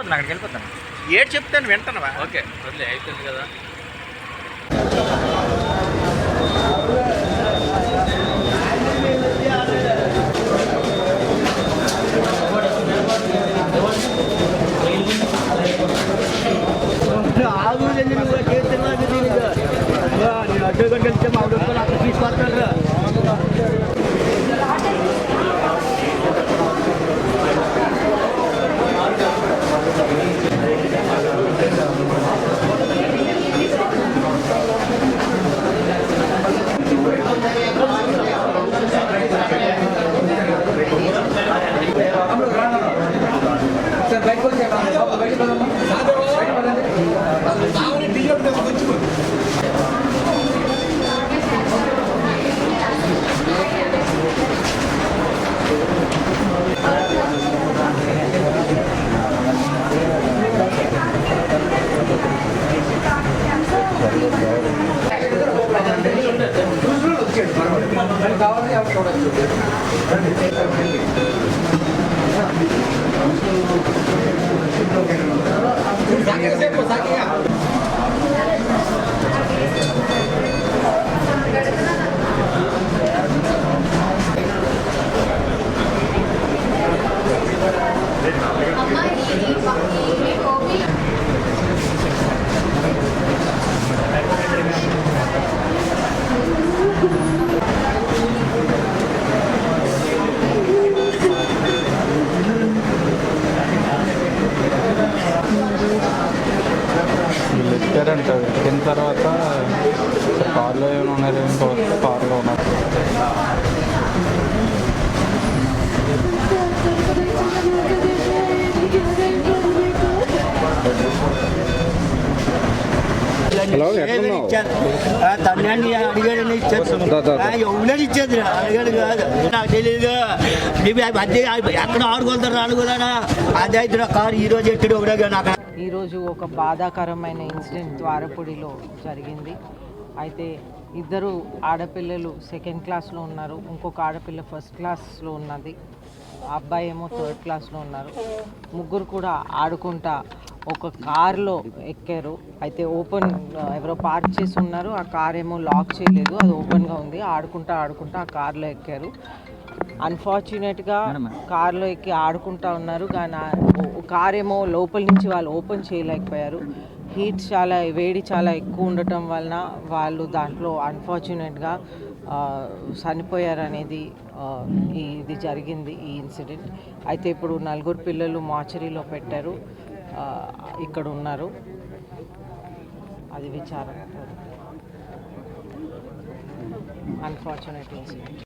అక్కడికి వెళ్ళిపోతాను. ఏడు చెప్తాను వింటానవా? ఓకే వదిలే అయిపోయింది కదా. నేను అడ్డు గంటలు మా అక్కడ తీసుకొస్తాను. ఎక్కారంట. ఎక్కిన తర్వాత కార్లో ఏమైనా ఉన్నారు, ఇంకో కార్లో ఉన్నారు. హలో తన్నాన్ని అడిగాడని ఎవడని ఇచ్చేది అడిగాడు కాదు, నాకు తెలియదు. ఎక్కడ ఆడుకుంటారు అనుకున్నానా? అదే అయితే కారు ఈరోజు ఎక్కడ ఒకటే నాకు. ఈరోజు ఒక బాధాకరమైన ఇన్సిడెంట్ ద్వారపూడిలో జరిగింది. అయితే ఇద్దరు ఆడపిల్లలు సెకండ్ క్లాస్లో ఉన్నారు, ఇంకొక ఆడపిల్ల ఫస్ట్ క్లాస్లో ఉన్నది, అబ్బాయి ఏమో థర్డ్ క్లాస్లో ఉన్నారు. ముగ్గురు కూడా ఆడుకుంటా ఒక కార్లో ఎక్కారు. అయితే ఓపెన్ ఎవరో పార్క్ చేసి ఉన్నారు, ఆ కార్ ఏమో లాక్ చేయలేదు, అది ఓపెన్గా ఉంది. ఆడుకుంటా ఆ కార్లో ఎక్కారు. అన్ఫార్చునేట్గా కార్లో ఎక్కి ఆడుకుంటా ఉన్నారు, కానీ కార్ ఏమో లోపల నుంచి వాళ్ళు ఓపెన్ చేయలేకపోయారు. హీట్ వేడి చాలా ఎక్కువ ఉండటం వలన వాళ్ళు దాంట్లో అన్ఫార్చునేట్గా చనిపోయారనేది ఇది జరిగింది, ఈ ఇన్సిడెంట్. అయితే ఇప్పుడు 4 పిల్లలు మార్చరీలో పెట్టారు, ఇక్కడ ఉన్నారు. అది విచారం. Unfortunate incident.